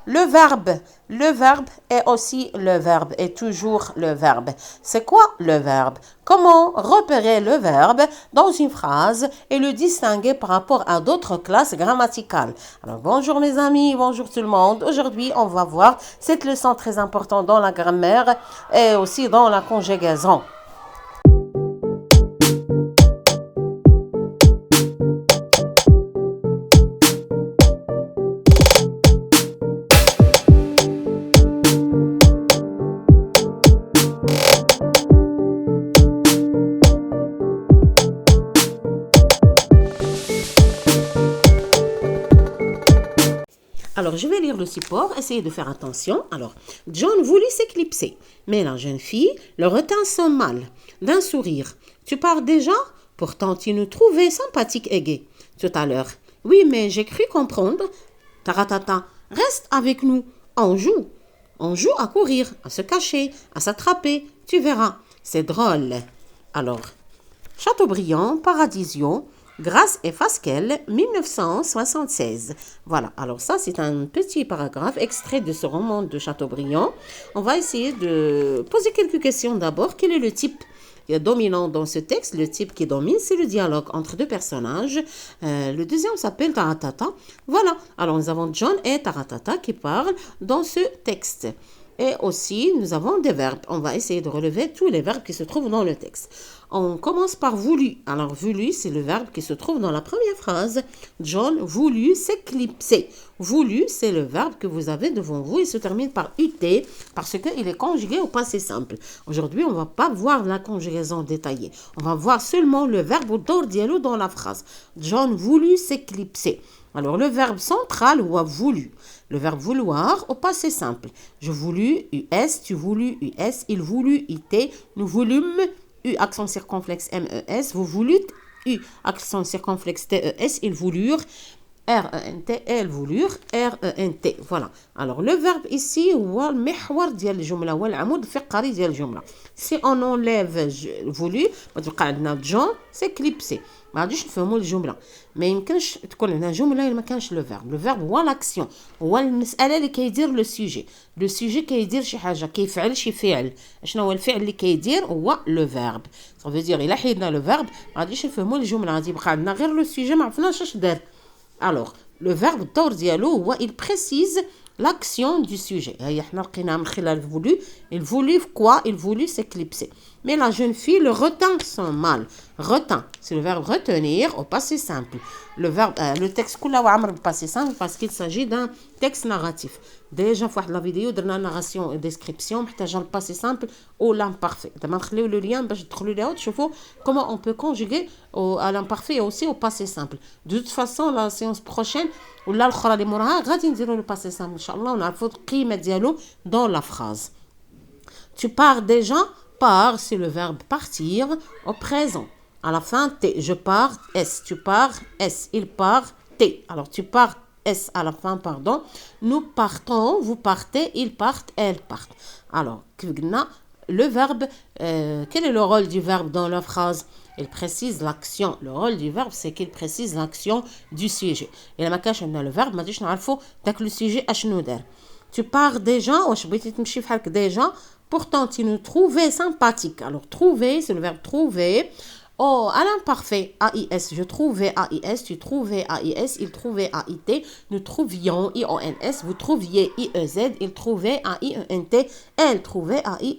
Le verbe est aussi le verbe, est toujours le verbe. C'est quoi le verbe? Comment repérer le verbe dans une phrase et le distinguer par rapport à d'autres classes grammaticales? Alors bonjour mes amis, bonjour tout le monde. Aujourd'hui, on va voir cette leçon très importante dans la grammaire et aussi dans la conjugaison. Alors, je vais lire le support, essayez de faire attention. Alors, John voulut s'éclipser, mais la jeune fille le retint son mal, d'un sourire. Tu pars déjà? Pourtant, tu nous trouvais sympathique et gai. Tout à l'heure. Oui, mais j'ai cru comprendre. Taratata, reste avec nous. On joue. On joue à courir, à se cacher, à s'attraper. Tu verras. C'est drôle. Alors, Chateaubriand, Paradisio, Grace et Fasquelle, 1976. Voilà, alors ça c'est un petit paragraphe extrait de ce roman de Chateaubriand. On va essayer de poser quelques questions d'abord. Quel est le type dominant dans ce texte? Le type qui domine, c'est le dialogue entre deux personnages. Le deuxième s'appelle Taratata. Voilà, alors nous avons John et Taratata qui parlent dans ce texte. Et aussi, nous avons des verbes. On va essayer de relever tous les verbes qui se trouvent dans le texte. On commence par voulu. Alors, voulu, c'est le verbe qui se trouve dans la première phrase. John voulut s'éclipser. Voulu, c'est le verbe que vous avez devant vous. Il se termine par ut parce qu'il est conjugué au passé simple. Aujourd'hui, on ne va pas voir la conjugaison détaillée. On va voir seulement le verbe d'ordiello dans la phrase. John voulut s'éclipser. Alors, le verbe central ou a voulu. Le verbe vouloir au passé simple. Je voulus, US, tu voulus, US, il voulut, IT, nous voulûmes, U, accent circonflexe, MES, vous voulûtes, U, accent circonflexe, TES, ils voulurent, RENT, elles voulurent, RENT. Voilà. Alors, le verbe ici, هو المحور ديال الجملة, هو العمود الفقري ديال الجملة. Si on enlève voulu, غتبقى عندنا John s'éclipser. ما غاديش نفهموا الجمله ما يمكنش تكون هنا جمله الا ما كانش لو فيرب. لو فيرب هو لاكسيون, هو المساله اللي كيدير لو سوجي. لو سوجي كيدير شي حاجه, كيفعل شي فعل. شنو هو الفعل اللي كيدير؟ هو لو فيرب. ça veut dire الا حيدنا لو فيرب ما غاديش نفهموا الجمله, غادي يبقى عندنا غير لو سوجي ما عرفناش اش دار. alors le verbe الدور ديالو هو il précise l'action du sujet. Il voulut quoi? Il voulut s'éclipser. Mais la jeune fille le retint son mal. Retint, c'est le verbe retenir au passé simple. Le texte كله عامر بالpassé simple parce qu'il s'agit d'un texte narratif. Déjà في واحد la vidéo درنا narration et description محتاجه le passé simple ou l'imparfait. دابا نخليو le lien باش تدخلوا ليها وتشوفوا comment on peut conjuguer à l'imparfait et aussi au passé simple. De toute façon la séance prochaine ولا الاخرى اللي موراها غادي نديروا le passé simple ان شاء الله ونعرفوا القيمه ديالو dans la phrase. Tu pars déjà. Part, c'est le verbe partir au présent. À la fin, T. Je pars, S. Tu pars, S. Il part, T. Alors, tu pars, S à la fin, pardon. Nous partons, vous partez, ils partent, elles partent. Alors, le verbe, quel est le rôle du verbe dans la phrase? Il précise l'action. Le rôle du verbe, c'est qu'il précise l'action du sujet. Et là, quand on a le verbe, ما تجيش نعرفوا داك le sujet اشنو دار. Tu pars déjà, واش بغيتي تمشي بحالك déjà. Pourtant, tu nous trouvais sympathique. Alors, trouver, c'est le verbe trouver. Oh, à l'imparfait, AIS, je trouvais AIS, tu trouvais AIS, il trouvait AIT, nous trouvions IONS, vous trouviez IEZ, il trouvait AIENT, elle trouvait AIEE.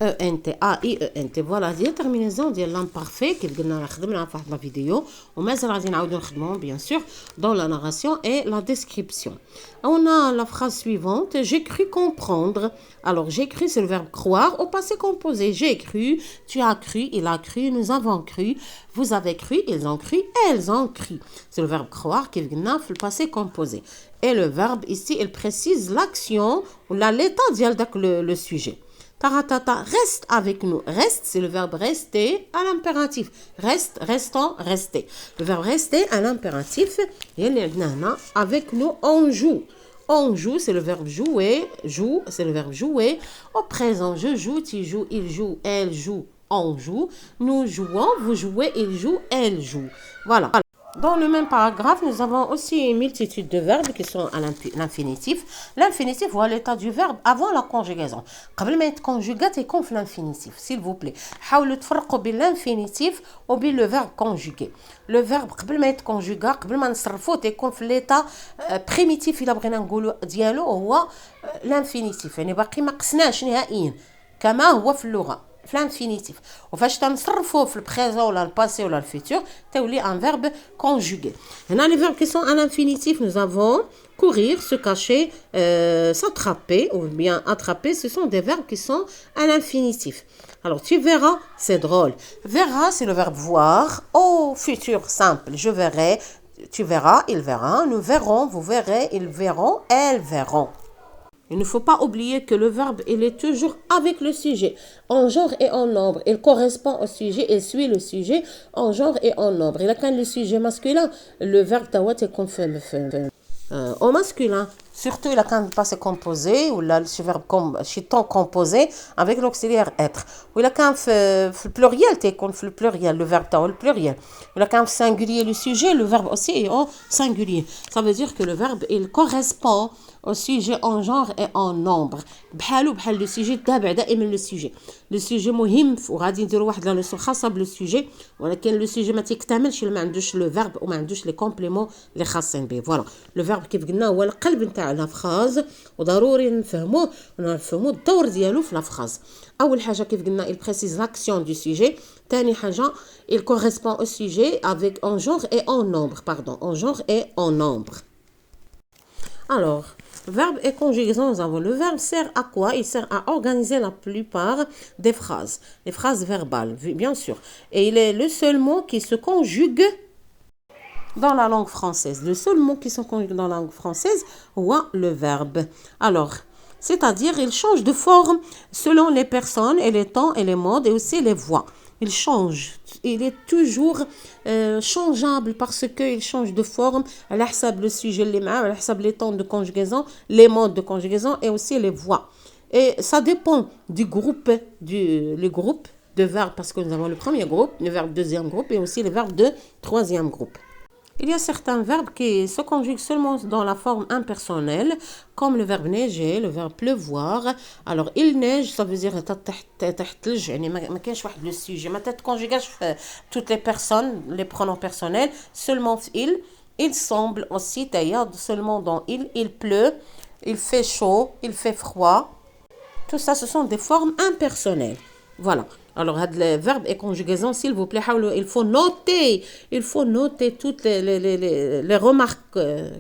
ENT, AIENT. Voilà, دي terminaison ديال l'imparfait كيف قلنا خدمنا في واحد لا فيديو ومازال غادي نعاودو نخدموهم bien sûr dans la narration et la description. On a la phrase suivante, j'ai cru comprendre. Alors j'ai cru, c'est le verbe croire au passé composé. J'ai cru, tu as cru, il a cru, nous avons cru, vous avez cru, ils ont cru, elles ont cru. C'est le verbe croire كيف قلنا في le passé composé. Et le verbe ici, il précise l'action ou l'état ديال داك le sujet. Taratata, reste avec nous. Reste, c'est le verbe rester à l'impératif. Reste, restons, rester. Le verbe rester à l'impératif. Avec nous, on joue. On joue, c'est le verbe jouer. Joue, c'est le verbe jouer. Au présent, je joue, tu joues, il joue, elle joue, on joue. Nous jouons, vous jouez, il joue, elle joue. Voilà. Dans le même paragraphe, nous avons aussi une multitude de verbes qui sont à l'infinitif. L'infinitif, voilà l'état du verbe avant la conjugaison. قبل ما يتconjuga يكون في l'infinitif, s'il vous plaît. حاولوا تفرقوا بين l'infinitif وبين le verbe conjugué. Le verbe قبل ما يتconjuga قبل ما نصرفوه يكون في l'état primitif إلا بغينا نقولوا ديالو هو l'infinitif. يعني باقي ما قسناش نهائيا كما هو في اللغة. L'infinitif. وفاش تنصرفوا في البريزون ولا الباسي ولا الفيتور تولي un verbe conjugué. هنا les verbes qui sont à l'infinitif, nous avons courir, se cacher, s'attraper ou bien attraper, ce sont des verbes qui sont à l'infinitif. Alors tu verras, c'est drôle. Verra, c'est le verbe voir au futur simple. Je verrai, tu verras, il verra, nous verrons, vous verrez, ils verront, elles verront. Il ne faut pas oublier que le verbe, il est toujours avec le sujet, en genre et en nombre. Il correspond au sujet et suit le sujet en genre et en nombre. Il a quand le sujet masculin, le verbe tawat est au masculin. Surtout, il a quand le passé composé ou là, le verbe chiton composé avec l'auxiliaire être. Ou il a quand le pluriel, le pluriel, le verbe tawat, le pluriel. Il a quand singulier le sujet, le verbe aussi est au singulier. Ça veut dire que le verbe, il correspond au sujet en genre et en nombre. بحال le sujet تابع دائما le sujet. Le sujet مهم وغادي نديروا واحد لا لوسون خاصه بالسوجي ولكن لو سوجي ما تيكتملش الا ما عندوش لو فيرب وما عندوش لي كومبليمون اللي خاصين به. فوالا لو فيرب كيف قلنا هو القلب نتاع لا فراز وضروري نفهموه ونفهموا الدور ديالو في لا فراز. اول حاجه كيف قلنا il précise l'action du sujet. ثاني حاجه il correspond au sujet avec en genre et en nombre, pardon, en genre et en nombre. Alors, verbe et conjugaison, nous avons le verbe sert à quoi? Il sert à organiser la plupart des phrases. Les phrases verbales, bien sûr. Et il est le seul mot qui se conjugue dans la langue française. Le seul mot qui se conjugue dans la langue française, ou le verbe. Alors, c'est-à-dire, il change de forme selon les personnes et les temps et les modes et aussi les voix. Il change, il est toujours changeable parce qu'il change de forme. À l'hsab le sujet, à l'hsab les temps de conjugaison, les modes de conjugaison et aussi les voix. Et ça dépend du groupe, le groupe de verbes parce que nous avons le premier groupe, le verbe deuxième groupe et aussi le verbe de troisième groupe. Il y a certains verbes qui se conjuguent seulement dans la forme impersonnelle, comme le verbe neiger, le verbe pleuvoir. Alors, il neige, ça veut dire تحتلج, يعني ما كاينش واحد le sujet, ما تتconjugaش toutes les personnes, les pronoms personnels, seulement il semble aussi d'ailleurs seulement dans il pleut, il fait chaud, il fait froid. Tout ça, ce sont des formes impersonnelles. Voilà. Alors, le verbe et conjugaison, s'il vous plaît, il faut noter toutes les remarques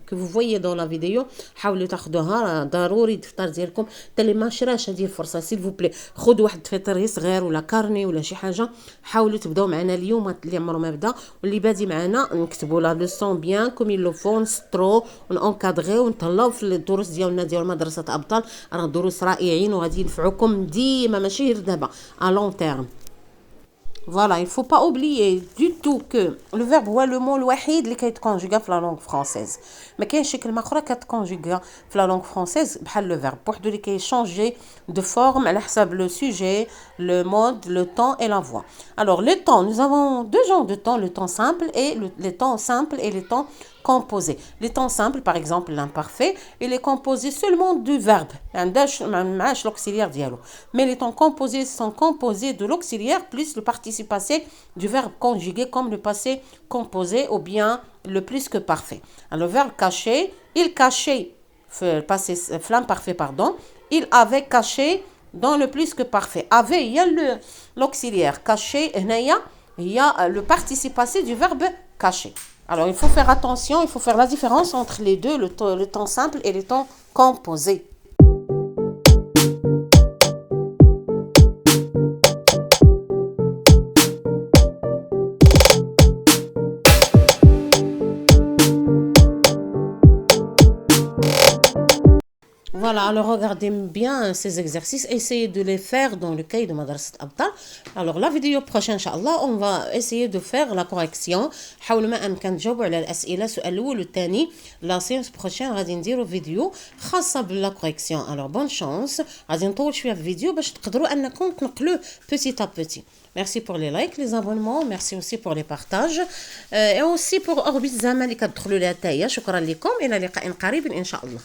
que vous voyez dans la vidéo. حاولوا تاخذوها ضروري الدفتر ديالكم اللي ما شراش هذه الفرصه s'il vous plaît. خذوا واحد دفتر صغير ولا كارني ولا شي حاجه. حاولوا تبداو معنا اليوم اللي عمره ما بدا واللي بادي معنا نكتبوا لا لوسون بيان كوم يلو فون نسطرو ونكادغي ونطلعوا في الدروس ديالنا ديال مدرسه ابطال. راه دروس رائعين وغادي ينفعوكم ديما ماشي غير دابا à long terme. Voilà, il ne faut pas oublier du tout que le verbe هو le mot الوحيد اللي كيتكونجوغا في la langue française. ما كاينش شي كلمه اخرى كتكونجوغا في la langue française بحال le verbe بوحدو اللي كيشانجي de forme على حساب le sujet, le mode, le temps et la voix. Alors le temps, nous avons deux genres de temps, le temps simple et les temps simples et les temps composés. Les temps simples, par exemple l'imparfait, il est composé seulement du verbe. معاش l'auxiliaire dialogue. Mais les temps composés sont composés de l'auxiliaire plus le participe passé du verbe conjugué comme le passé composé ou bien le plus que parfait. Alors, le verbe caché, il cachait, l'imparfait, pardon, il avait caché dans le plus que parfait. Avait, il y a l'auxiliaire caché, il y a le participe passé du verbe caché. Alors, il faut faire attention, il faut faire la différence entre les deux, le temps simple et le temps composé. Voilà, alors regardez bien ces exercices, essayez de les faire dans le cahier de Madrasat Abtal. Alors la vidéo prochaine, Inch'Allah, on va essayer de faire la correction. حاولوا ما أمكن تجاوبوا على الأسئلة السؤال الأول والثاني. La séance prochaine غادي نديروا فيديو خاصة بلا correction. Alors bonne chance. غادي نطول شوية في الفيديو باش تقدروا أنكم تنقلوه petit à petit. Merci pour les likes, les abonnements, merci aussi pour les partages et aussi pour Orbit Zaman اللي كتدخلوا لها حتى هي. شكرا لكم، إلى لقاء قريب إن شاء الله.